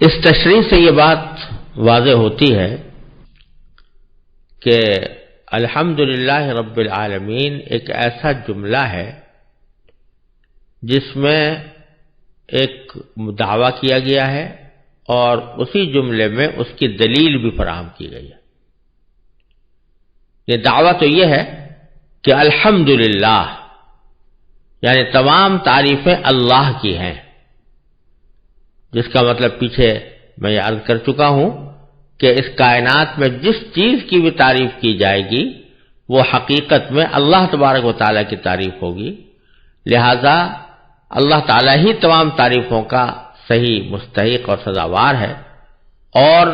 اس تشریح سے یہ بات واضح ہوتی ہے کہ الحمدللہ رب العالمین ایک ایسا جملہ ہے جس میں ایک دعویٰ کیا گیا ہے اور اسی جملے میں اس کی دلیل بھی فراہم کی گئی ہے۔ یہ دعویٰ تو یہ ہے کہ الحمدللہ یعنی تمام تعریفیں اللہ کی ہیں، جس کا مطلب پیچھے میں یہ عرض کر چکا ہوں کہ اس کائنات میں جس چیز کی بھی تعریف کی جائے گی وہ حقیقت میں اللہ تبارک و تعالیٰ کی تعریف ہوگی، لہذا اللہ تعالیٰ ہی تمام تعریفوں کا صحیح مستحق اور سزاوار ہے، اور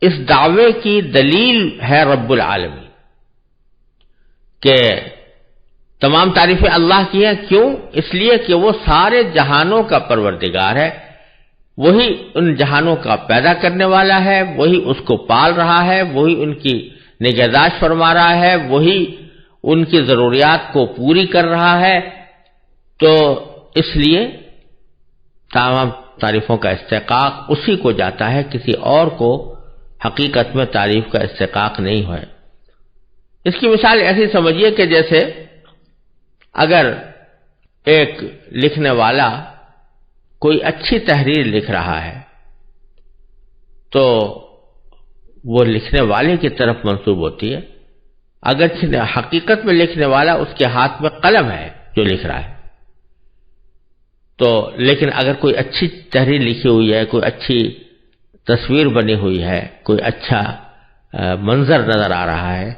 اس دعوے کی دلیل ہے رب العالمین کہ تمام تعریفیں اللہ کی ہیں۔ کیوں؟ اس لیے کہ وہ سارے جہانوں کا پروردگار ہے، وہی ان جہانوں کا پیدا کرنے والا ہے، وہی اس کو پال رہا ہے، وہی ان کی نگہداشت فرما رہا ہے، وہی ان کی ضروریات کو پوری کر رہا ہے۔ تو اس لیے تمام تعریفوں کا استحقاق اسی کو جاتا ہے، کسی اور کو حقیقت میں تعریف کا استحقاق نہیں ہے۔ اس کی مثال ایسی سمجھیے کہ جیسے اگر ایک لکھنے والا کوئی اچھی تحریر لکھ رہا ہے تو وہ لکھنے والے کی طرف منسوب ہوتی ہے، اگر حقیقت میں لکھنے والا اس کے ہاتھ میں قلم ہے جو لکھ رہا ہے تو، لیکن اگر کوئی اچھی تحریر لکھی ہوئی ہے، کوئی اچھی تصویر بنی ہوئی ہے، کوئی اچھا منظر نظر آ رہا ہے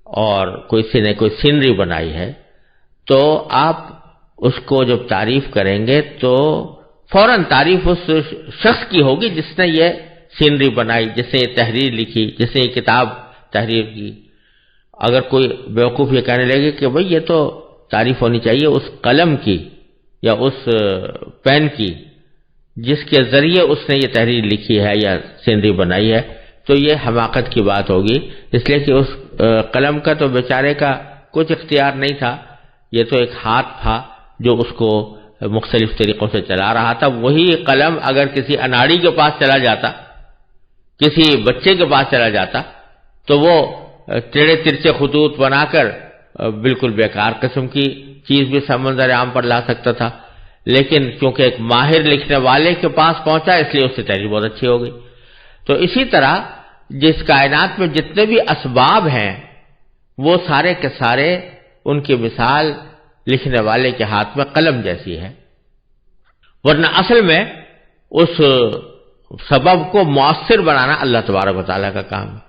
اور کوئی نے کوئی سینری بنائی ہے تو آپ اس کو جب تعریف کریں گے تو فوراً تعریف اس شخص کی ہوگی جس نے یہ سینری بنائی، جس نے یہ تحریر لکھی، جس نے یہ کتاب تحریر کی۔ اگر کوئی بیوقوف یہ کہنے لگے کہ بھئی یہ تو تعریف ہونی چاہیے اس قلم کی یا اس پین کی جس کے ذریعے اس نے یہ تحریر لکھی ہے یا سینری بنائی ہے، تو یہ حماقت کی بات ہوگی، اس لیے کہ اس قلم کا تو بیچارے کا کچھ اختیار نہیں تھا، یہ تو ایک ہاتھ تھا جو اس کو مختلف طریقوں سے چلا رہا تھا۔ وہی قلم اگر کسی اناڑی کے پاس چلا جاتا، کسی بچے کے پاس چلا جاتا تو وہ ٹیڑے ترچے خطوط بنا کر بالکل بیکار قسم کی چیز بھی سمندر عام پر لا سکتا تھا، لیکن کیونکہ ایک ماہر لکھنے والے کے پاس پہنچا اس لیے اس سے تحریر بہت اچھی ہو گئی۔ تو اسی طرح جس کائنات میں جتنے بھی اسباب ہیں وہ سارے کے سارے ان کی مثال لکھنے والے کے ہاتھ میں قلم جیسی ہے، ورنہ اصل میں اس سبب کو مؤثر بنانا اللہ تبارک و تعالیٰ کا کام ہے۔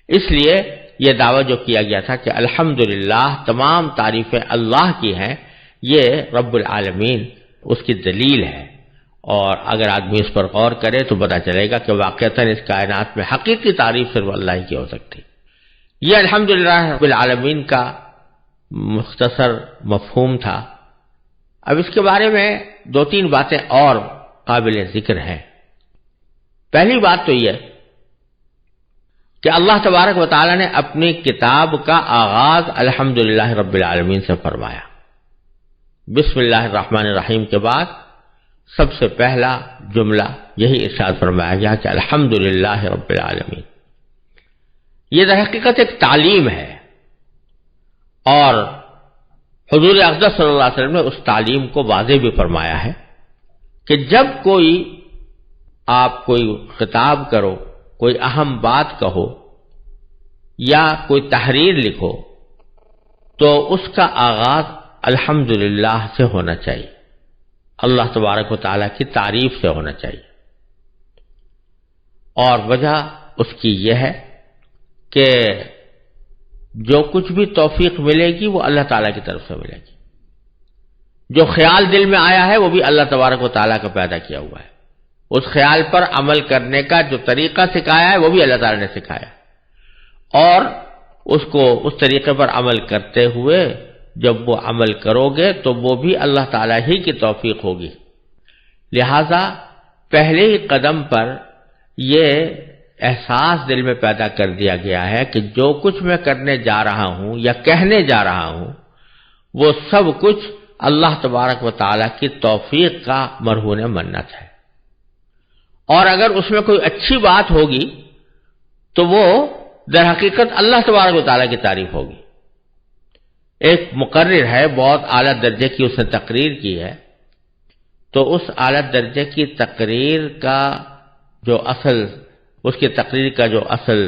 اس لیے یہ دعویٰ جو کیا گیا تھا کہ الحمدللہ تمام تعریفیں اللہ کی ہیں، یہ رب العالمین اس کی دلیل ہے، اور اگر آدمی اس پر غور کرے تو پتہ چلے گا کہ واقعتاً اس کائنات میں حقیقی تعریف صرف اللہ ہی کی ہو سکتی۔ یہ الحمدللہ رب العالمین کا مختصر مفہوم تھا۔ اب اس کے بارے میں دو تین باتیں اور قابل ذکر ہیں۔ پہلی بات تو یہ کہ اللہ تبارک و تعالی نے اپنی کتاب کا آغاز الحمدللہ رب العالمین سے فرمایا۔ بسم اللہ الرحمن الرحیم کے بعد سب سے پہلا جملہ یہی ارشاد فرمایا گیا کہ الحمدللہ رب العالمین۔ یہ در حقیقت ایک تعلیم ہے، اور حضور اقدس صلی اللہ علیہ وسلم نے اس تعلیم کو واضح بھی فرمایا ہے کہ جب آپ کوئی خطاب کرو، کوئی اہم بات کہو یا کوئی تحریر لکھو تو اس کا آغاز الحمدللہ سے ہونا چاہیے، اللہ تبارک و تعالیٰ کی تعریف سے ہونا چاہیے۔ اور وجہ اس کی یہ ہے کہ جو کچھ بھی توفیق ملے گی وہ اللہ تعالیٰ کی طرف سے ملے گی، جو خیال دل میں آیا ہے وہ بھی اللہ تبارک و تعالیٰ کا پیدا کیا ہوا ہے، اس خیال پر عمل کرنے کا جو طریقہ سکھایا ہے وہ بھی اللہ تعالیٰ نے سکھایا، اور اس کو اس طریقے پر عمل کرتے ہوئے جب وہ عمل کرو گے تو وہ بھی اللہ تعالیٰ ہی کی توفیق ہوگی۔ لہذا پہلے ہی قدم پر یہ احساس دل میں پیدا کر دیا گیا ہے کہ جو کچھ میں کرنے جا رہا ہوں یا کہنے جا رہا ہوں وہ سب کچھ اللہ تبارک و تعالیٰ کی توفیق کا مرہون منت ہے، اور اگر اس میں کوئی اچھی بات ہوگی تو وہ در حقیقت اللہ تبارک و تعالیٰ کی تعریف ہوگی. ایک مقرر ہے، بہت اعلیٰ درجے کی اس نے تقریر کی ہے، تو اس اعلیٰ درجے کی تقریر کا جو اصل، اس کی تقریر کا جو اصل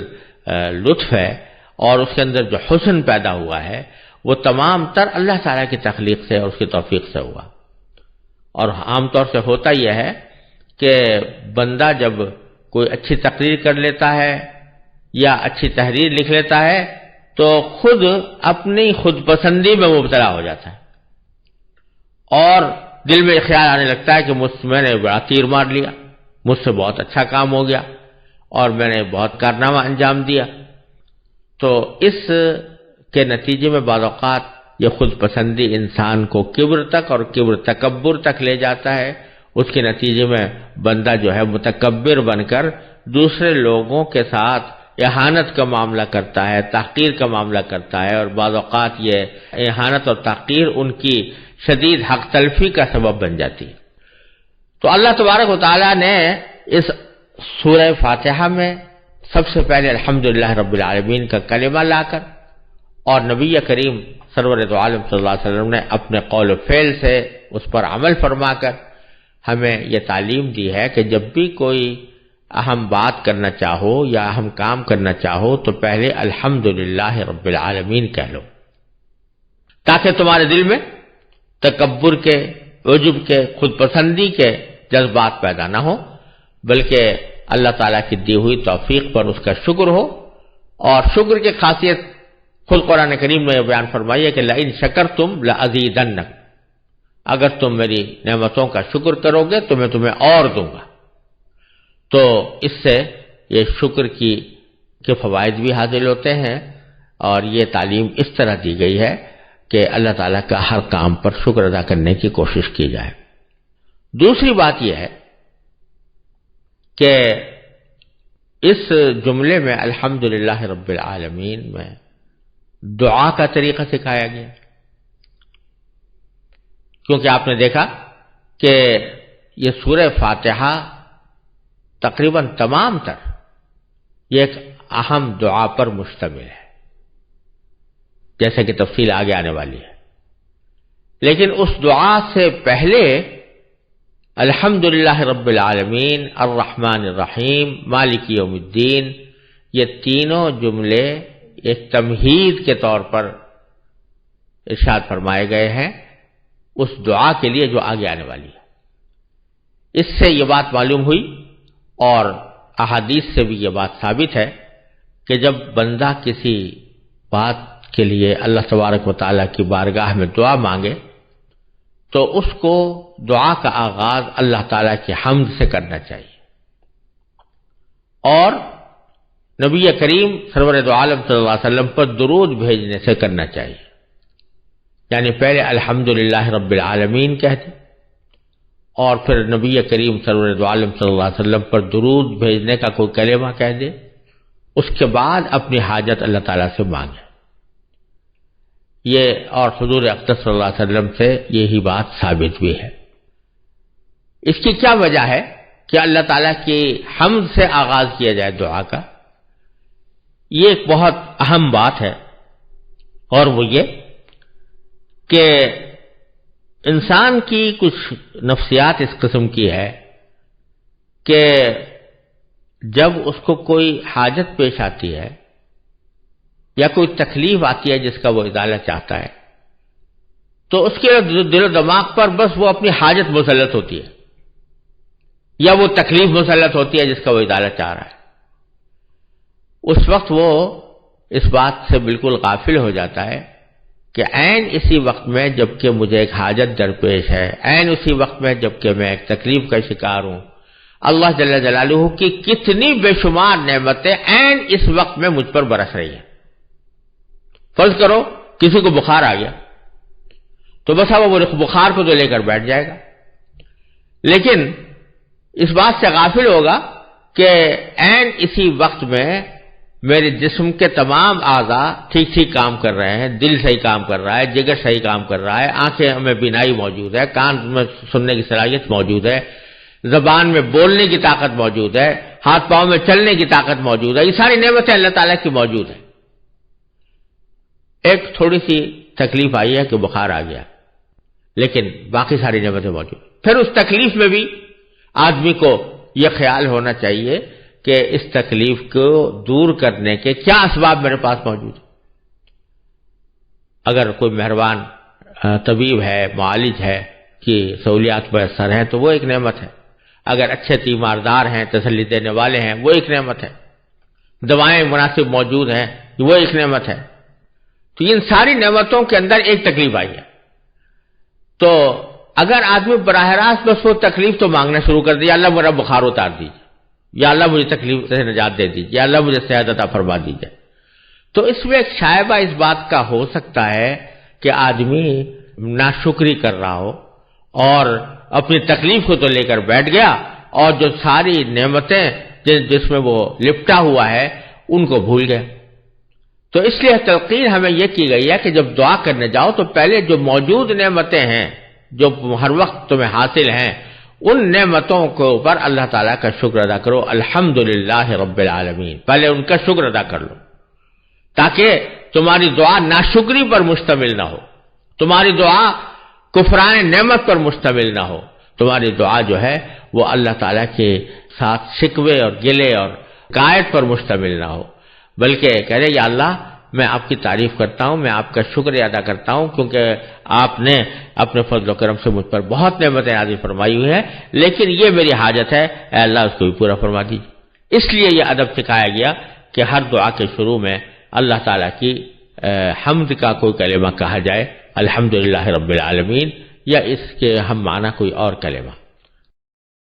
لطف ہے اور اس کے اندر جو حسن پیدا ہوا ہے وہ تمام تر اللہ تعالیٰ کی تخلیق سے اور اس کی توفیق سے ہوا. اور عام طور سے ہوتا یہ ہے کہ بندہ جب کوئی اچھی تقریر کر لیتا ہے یا اچھی تحریر لکھ لیتا ہے تو خود اپنی خود پسندی میں مبتلا ہو جاتا ہے اور دل میں خیال آنے لگتا ہے کہ میں نے بڑا تیر مار لیا، مجھ سے بہت اچھا کام ہو گیا اور میں نے بہت کارنامہ انجام دیا. تو اس کے نتیجے میں بعض اوقات یہ خود پسندی انسان کو کبر تک اور تکبر تک لے جاتا ہے. اس کے نتیجے میں بندہ جو ہے متکبر بن کر دوسرے لوگوں کے ساتھ اہانت کا معاملہ کرتا ہے، تحقیر کا معاملہ کرتا ہے، اور بعض اوقات یہ اہانت اور تحقیر ان کی شدید حق تلفی کا سبب بن جاتی ہے. تو اللہ تبارک و تعالیٰ نے اس سورہ فاتحہ میں سب سے پہلے الحمدللہ رب العالمین کا کلمہ لا کر اور نبی کریم سرور دو عالم صلی اللہ علیہ وسلم نے اپنے قول و فعل سے اس پر عمل فرما کر ہمیں یہ تعلیم دی ہے کہ جب بھی کوئی اہم بات کرنا چاہو یا اہم کام کرنا چاہو تو پہلے الحمدللہ رب العالمین کہہ لو، تاکہ تمہارے دل میں تکبر کے، عجب کے، خود پسندی کے جذبات پیدا نہ ہو، بلکہ اللہ تعالیٰ کی دی ہوئی توفیق پر اس کا شکر ہو. اور شکر کی خاصیت خود قرآن کریم میں بیان فرمائی ہے کہ لئن شکرتم لازیدنکم، اگر تم میری نعمتوں کا شکر کرو گے تو میں تمہیں اور دوں گا. تو اس سے یہ شکر کے فوائد بھی حاصل ہوتے ہیں اور یہ تعلیم اس طرح دی گئی ہے کہ اللہ تعالیٰ کا ہر کام پر شکر ادا کرنے کی کوشش کی جائے. دوسری بات یہ ہے کہ اس جملے میں الحمدللہ رب العالمین میں دعا کا طریقہ سکھایا گیا، کیونکہ آپ نے دیکھا کہ یہ سورہ فاتحہ تقریباً تمام تر یہ ایک اہم دعا پر مشتمل ہے، جیسے کہ تفصیل آگے آنے والی ہے. لیکن اس دعا سے پہلے الحمدللہ رب العالمین، الرحمن الرحیم، مالک یوم الدین، یہ تینوں جملے ایک تمہید کے طور پر ارشاد فرمائے گئے ہیں اس دعا کے لیے جو آگے آنے والی ہے. اس سے یہ بات معلوم ہوئی اور احادیث سے بھی یہ بات ثابت ہے کہ جب بندہ کسی بات کے لیے اللہ تبارک و تعالیٰ کی بارگاہ میں دعا مانگے تو اس کو دعا کا آغاز اللہ تعالیٰ کی حمد سے کرنا چاہیے اور نبی کریم سرور دو عالم صلی اللہ علیہ وسلم پر درود بھیجنے سے کرنا چاہیے. یعنی پہلے الحمدللہ رب العالمین کہہ دیں اور پھر نبی کریم سرور دو عالم صلی اللہ علیہ وسلم پر درود بھیجنے کا کوئی کلمہ کہہ دے، اس کے بعد اپنی حاجت اللہ تعالیٰ سے مانگے. یہ اور حضور اقدس صلی اللہ علیہ وسلم سے یہی بات ثابت بھی ہے. اس کی کیا وجہ ہے کہ اللہ تعالیٰ کی حمد سے آغاز کیا جائے دعا کا؟ یہ ایک بہت اہم بات ہے اور وہ یہ کہ انسان کی کچھ نفسیات اس قسم کی ہے کہ جب اس کو کوئی حاجت پیش آتی ہے یا کوئی تکلیف آتی ہے جس کا وہ ازالہ چاہتا ہے تو اس کے دل و دماغ پر بس وہ اپنی حاجت مسلط ہوتی ہے یا وہ تکلیف مسلط ہوتی ہے جس کا وہ ازالہ چاہ رہا ہے. اس وقت وہ اس بات سے بالکل غافل ہو جاتا ہے کہ عین اسی وقت میں جبکہ مجھے ایک حاجت درپیش ہے، عین اسی وقت میں جبکہ میں ایک تکلیف کا شکار ہوں، اللہ جل جلالہ کی کتنی بے شمار نعمتیں عین اس وقت میں مجھ پر برس رہی ہیں. فرض کرو کسی کو بخار آ گیا تو بس وہ بخار کو تو لے کر بیٹھ جائے گا، لیکن اس بات سے غافل ہوگا کہ عین اسی وقت میں میرے جسم کے تمام اعضاء ٹھیک ٹھیک کام کر رہے ہیں، دل صحیح کام کر رہا ہے، جگر صحیح کام کر رہا ہے، آنکھیں میں بینائی موجود ہے، کان میں سننے کی صلاحیت موجود ہے، زبان میں بولنے کی طاقت موجود ہے، ہاتھ پاؤں میں چلنے کی طاقت موجود ہے، یہ ساری نعمتیں اللہ تعالیٰ کی موجود ہیں۔ ایک تھوڑی سی تکلیف آئی ہے کہ بخار آ گیا، لیکن باقی ساری نعمتیں موجود ہیں۔ پھر اس تکلیف میں بھی آدمی کو یہ خیال ہونا چاہیے کہ اس تکلیف کو دور کرنے کے کیا اسباب میرے پاس موجود ہیں۔ اگر کوئی مہربان طبیب ہے، معالج ہے کہ سہولیات میسر ہیں تو وہ ایک نعمت ہے۔ اگر اچھے تیماردار ہیں، تسلی دینے والے ہیں، وہ ایک نعمت ہے۔ دوائیں مناسب موجود ہیں، وہ ایک نعمت ہے۔ تو ان ساری نعمتوں کے اندر ایک تکلیف آئی ہے، تو اگر آدمی براہ راست بس وہ تکلیف تو مانگنا شروع کر دیا، اللہ میرا بخار اتار دیجیے، یا اللہ مجھے تکلیف سے نجات دے دیجیے، یا اللہ مجھے صحت عطا فرما دیجیے، تو اس میں ایک شائبہ اس بات کا ہو سکتا ہے کہ آدمی ناشکری کر رہا ہو اور اپنی تکلیف کو تو لے کر بیٹھ گیا، اور جو ساری نعمتیں جس میں وہ لپٹا ہوا ہے ان کو بھول گیا۔ تو اس لیے تلقین ہمیں یہ کی گئی ہے کہ جب دعا کرنے جاؤ تو پہلے جو موجود نعمتیں ہیں جو ہر وقت تمہیں حاصل ہیں، ان نعمتوں کے اوپر اللہ تعالیٰ کا شکر ادا کرو، الحمدللہ رب العالمین، پہلے ان کا شکر ادا کر لو، تاکہ تمہاری دعا ناشکری پر مشتمل نہ ہو، تمہاری دعا کفران نعمت پر مشتمل نہ ہو، تمہاری دعا جو ہے وہ اللہ تعالیٰ کے ساتھ شکوے اور گلے اور قائد پر مشتمل نہ ہو، بلکہ کہہ رہے یا اللہ میں آپ کی تعریف کرتا ہوں، میں آپ کا شکریہ ادا کرتا ہوں، کیونکہ آپ نے اپنے فضل و کرم سے مجھ پر بہت نعمتیں نازل فرمائی ہوئی ہیں، لیکن یہ میری حاجت ہے، اے اللہ اس کو بھی پورا فرما دیجیے۔ اس لیے یہ ادب سکھایا گیا کہ ہر دعا کے شروع میں اللہ تعالیٰ کی حمد کا کوئی کلمہ کہا جائے، الحمدللہ رب العالمین، یا اس کے ہم معنی کوئی اور کلمہ۔